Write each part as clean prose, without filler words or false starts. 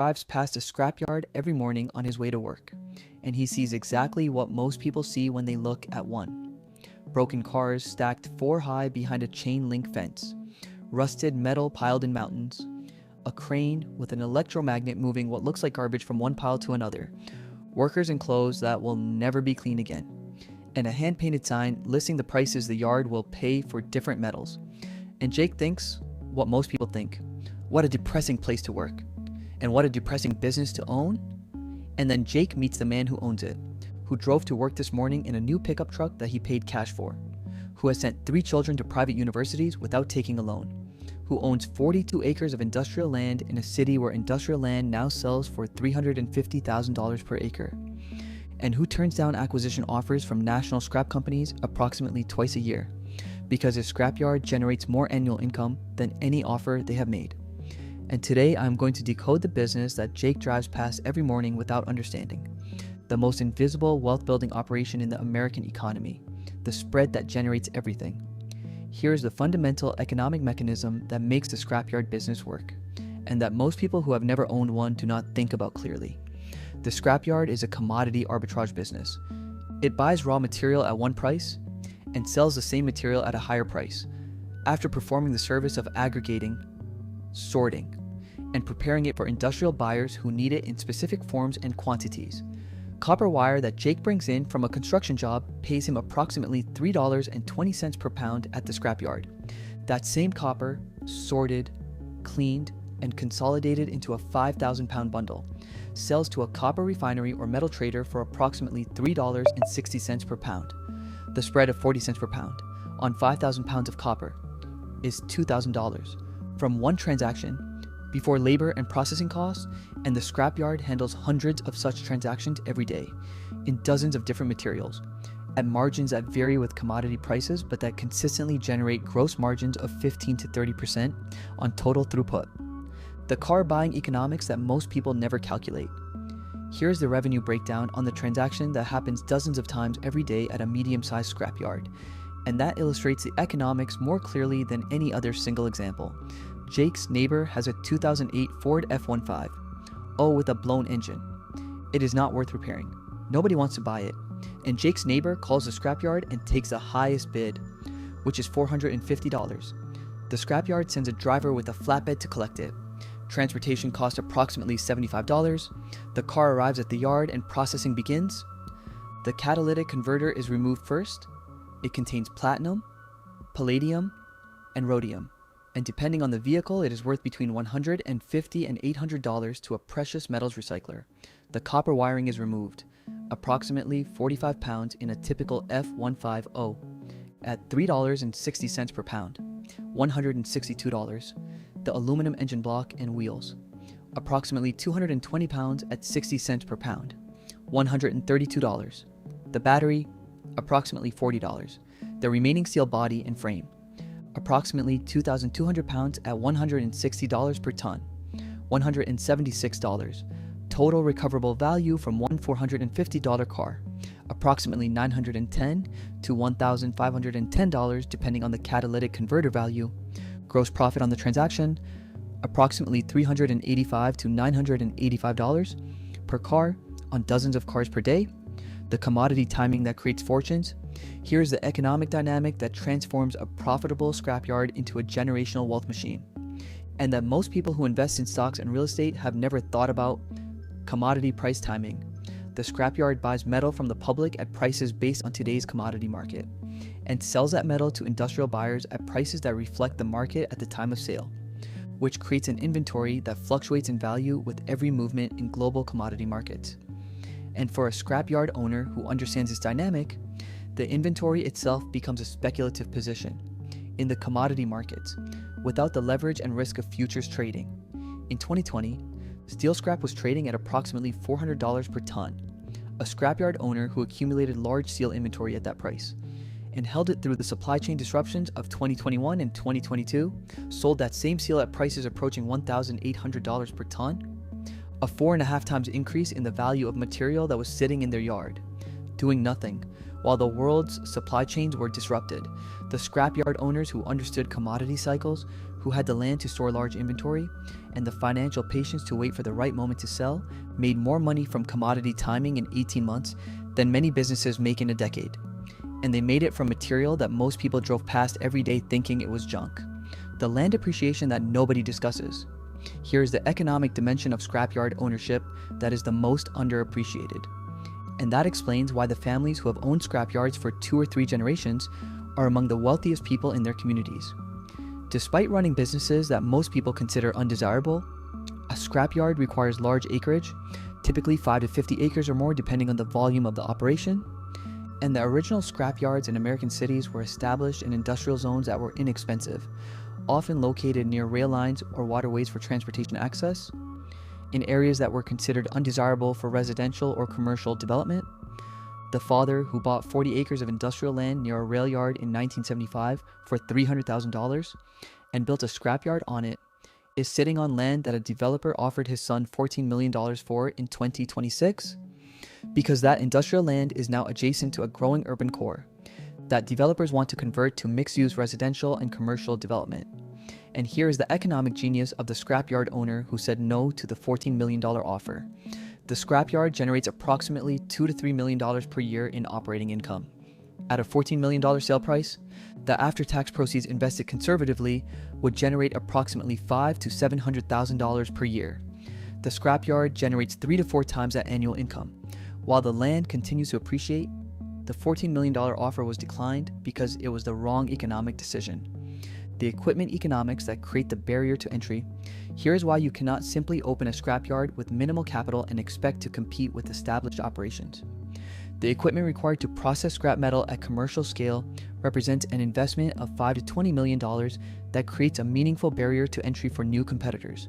drives past a scrapyard every morning on his way to work, and he sees exactly what most people see when they look at one. Broken cars stacked 4 high behind a chain link fence, rusted metal piled in mountains, a crane with an electromagnet moving what looks like garbage from one pile to another, workers in clothes that will never be cleaned again, and a hand-painted sign listing the prices the yard will pay for different metals. And Jake thinks what most people think. What a depressing place to work. And what a depressing business to own. And then Jake meets the man who owns it, who drove to work this morning in a new pickup truck that he paid cash for, who has sent 3 children to private universities without taking a loan, who owns 42 acres of industrial land in a city where industrial land now sells for $350,000 per acre, and who turns down acquisition offers from national scrap companies approximately twice a year, because his scrapyard generates more annual income than any offer they have made. And today I'm going to decode the business that Jake drives past every morning without understanding. The most invisible wealth-building operation in the American economy, the spread that generates everything. Here's the fundamental economic mechanism that makes the scrapyard business work, and that most people who have never owned one do not think about clearly. The scrapyard is a commodity arbitrage business. It buys raw material at one price and sells the same material at a higher price, after performing the service of aggregating, sorting, and preparing it for industrial buyers who need it in specific forms and quantities. Copper wire that Jake brings in from a construction job pays him approximately $3.20 per pound at the scrapyard. That same copper, sorted, cleaned, and consolidated into a 5,000-pound bundle, sells to a copper refinery or metal trader for approximately $3.60 per pound. The spread of 40 cents per pound on 5,000 pounds of copper is $2,000 from one transaction before labor and processing costs, and the scrapyard handles hundreds of such transactions every day in dozens of different materials at margins that vary with commodity prices, but that consistently generate gross margins of 15 to 30% on total throughput. The car buying economics that most people never calculate. Here's the revenue breakdown on the transaction that happens dozens of times every day at a medium-sized scrapyard, and that illustrates the economics more clearly than any other single example. Jake's neighbor has a 2008 Ford F-15, with a blown engine. It is not worth repairing. Nobody wants to buy it, and Jake's neighbor calls the scrapyard and takes the highest bid, which is $450. The scrapyard sends a driver with a flatbed to collect it. Transportation costs approximately $75. The car arrives at the yard and processing begins. The catalytic converter is removed first. It contains platinum, palladium, and rhodium, and depending on the vehicle, it is worth between $150 and $800 to a precious metals recycler. The copper wiring is removed, approximately 45 pounds in a typical F-150, at $3.60 per pound, $162. The aluminum engine block and wheels, approximately 220 pounds at 60 cents per pound, $132. The battery, approximately $40. The remaining steel body and frame, approximately 2,200 pounds at $160 per ton, $176. Total recoverable value from one $450 car, approximately $910 to $1,510 depending on the catalytic converter value. Gross profit on the transaction, approximately $385 to $985 per car on dozens of cars per day. The commodity timing that creates fortunes. Here's the economic dynamic that transforms a profitable scrapyard into a generational wealth machine, and that most people who invest in stocks and real estate have never thought about. Commodity price timing. The scrapyard buys metal from the public at prices based on today's commodity market, and sells that metal to industrial buyers at prices that reflect the market at the time of sale, which creates an inventory that fluctuates in value with every movement in global commodity markets. And for a scrapyard owner who understands this dynamic, the inventory itself becomes a speculative position in the commodity markets without the leverage and risk of futures trading. In 2020, steel scrap was trading at approximately $400 per ton. A scrapyard owner who accumulated large steel inventory at that price and held it through the supply chain disruptions of 2021 and 2022, sold that same steel at prices approaching $1,800 per ton, a 4.5 times increase in the value of material that was sitting in their yard, doing nothing, While the world's supply chains were disrupted, the scrapyard owners who understood commodity cycles, who had the land to store large inventory, and the financial patience to wait for the right moment to sell, made more money from commodity timing in 18 months than many businesses make in a decade. And they made it from material that most people drove past every day thinking it was junk. The land appreciation that nobody discusses. Here is the economic dimension of scrapyard ownership that is the most underappreciated. And that explains why the families who have owned scrapyards for 2 or 3 generations are among the wealthiest people in their communities. Despite running businesses that most people consider undesirable, a scrapyard requires large acreage, typically 5 to 50 acres or more depending on the volume of the operation, and the original scrapyards in American cities were established in industrial zones that were inexpensive, often located near rail lines or waterways for transportation access, in areas that were considered undesirable for residential or commercial development. The father who bought 40 acres of industrial land near a rail yard in 1975 for $300,000 and built a scrapyard on it is sitting on land that a developer offered his son $14 million for in 2026 because that industrial land is now adjacent to a growing urban core that developers want to convert to mixed-use residential and commercial development. And here is the economic genius of the scrapyard owner who said no to the $14 million offer. The scrapyard generates approximately $2 to $3 million per year in operating income. At a $14 million sale price, the after-tax proceeds invested conservatively would generate approximately $500,000 to $700,000 per year. The scrapyard generates 3 to 4 times that annual income. While the land continues to appreciate, the $14 million offer was declined because it was the wrong economic decision. The equipment economics that create the barrier to entry. Here is why you cannot simply open a scrapyard with minimal capital and expect to compete with established operations. The equipment required to process scrap metal at commercial scale represents an investment of $5 to $20 million that creates a meaningful barrier to entry for new competitors.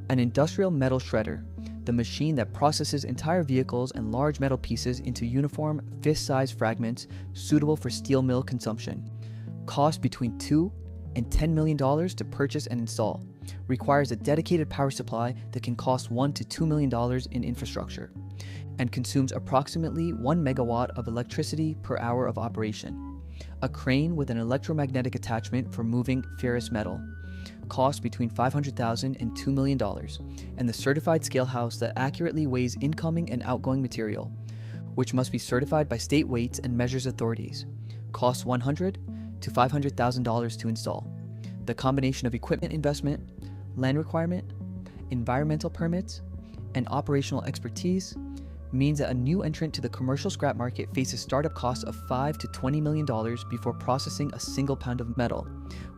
An industrial metal shredder, the machine that processes entire vehicles and large metal pieces into uniform, fist-sized fragments suitable for steel mill consumption, costs between $2 and $10 million to purchase and install, requires a dedicated power supply that can cost $1 to $2 million in infrastructure, and consumes approximately 1 megawatt of electricity per hour of operation. A crane with an electromagnetic attachment for moving ferrous metal costs between $500,000 and $2 million, and the certified scale house that accurately weighs incoming and outgoing material, which must be certified by state weights and measures authorities, costs $100,000 to $500,000 to install. The combination of equipment investment, land requirement, environmental permits, and operational expertise means that a new entrant to the commercial scrap market faces startup costs of $5 to $20 million before processing a single pound of metal,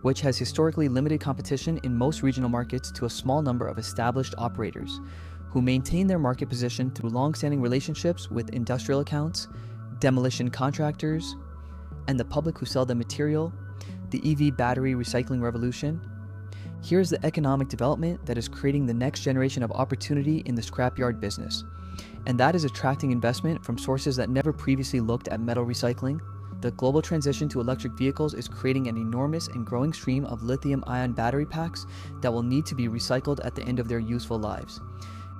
which has historically limited competition in most regional markets to a small number of established operators who maintain their market position through long-standing relationships with industrial accounts, demolition contractors, and the public who sell the material. The EV battery recycling revolution. Here's the economic development that is creating the next generation of opportunity in the scrapyard business, and that is attracting investment from sources that never previously looked at metal recycling. The global transition to electric vehicles is creating an enormous and growing stream of lithium-ion battery packs that will need to be recycled at the end of their useful lives.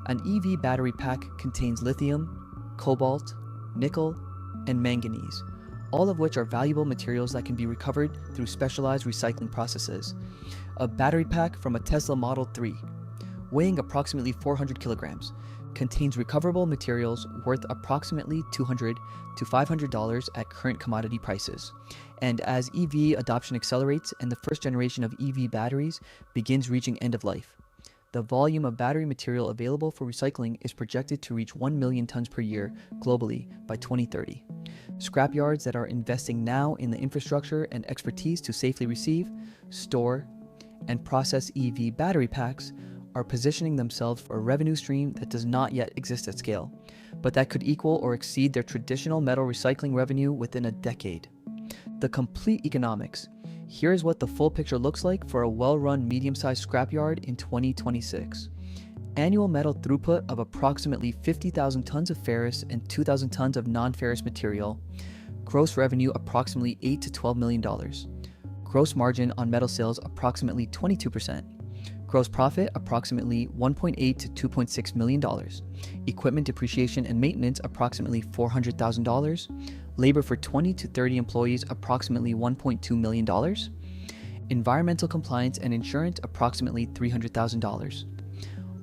An EV battery pack contains lithium, cobalt, nickel, and manganese, all of which are valuable materials that can be recovered through specialized recycling processes. A battery pack from a Tesla Model 3, weighing approximately 400 kilograms, contains recoverable materials worth approximately $200 to $500 at current commodity prices. And as EV adoption accelerates and the first generation of EV batteries begins reaching end of life, the volume of battery material available for recycling is projected to reach 1 million tons per year globally by 2030. Scrapyards that are investing now in the infrastructure and expertise to safely receive, store, and process EV battery packs are positioning themselves for a revenue stream that does not yet exist at scale, but that could equal or exceed their traditional metal recycling revenue within a decade. The complete economics. Here's what the full picture looks like for a well-run medium-sized scrapyard in 2026. Annual metal throughput of approximately 50,000 tons of ferrous and 2,000 tons of non-ferrous material. Gross revenue approximately $8 to $12 million. Gross margin on metal sales approximately 22%. Gross profit approximately $1.8 to $2.6 million. Equipment depreciation and maintenance approximately $400,000. Labor for 20 to 30 employees, approximately $1.2 million. Environmental compliance and insurance, approximately $300,000.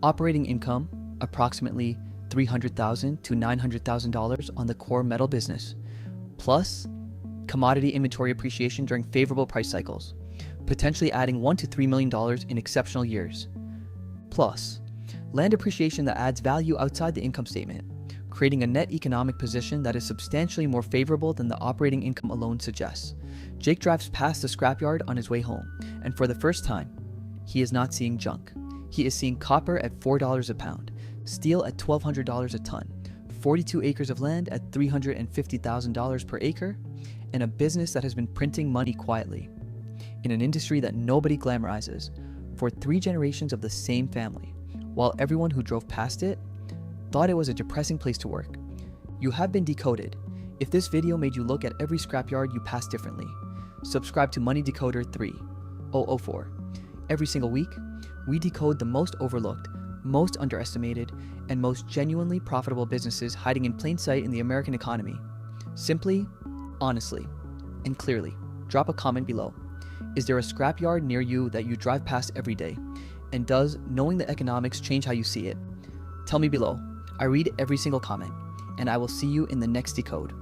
Operating income, approximately $300,000 to $900,000 on the core metal business, plus commodity inventory appreciation during favorable price cycles, potentially adding $1 to $3 million in exceptional years, plus land appreciation that adds value outside the income statement, creating a net economic position that is substantially more favorable than the operating income alone suggests. Jake drives past the scrapyard on his way home, and for the first time, he is not seeing junk. He is seeing copper at $4 a pound, steel at $1,200 a ton, 42 acres of land at $350,000 per acre, and a business that has been printing money quietly. In an industry that nobody glamorizes, for 3 generations of the same family, while everyone who drove past it thought it was a depressing place to work. You have been decoded. If this video made you look at every scrapyard you pass differently, subscribe to Money Decoder 3004. Every single week, we decode the most overlooked, most underestimated, and most genuinely profitable businesses hiding in plain sight in the American economy. Simply, honestly, and clearly, drop a comment below. Is there a scrapyard near you that you drive past every day? And does knowing the economics change how you see it? Tell me below. I read every single comment, and I will see you in the next decode.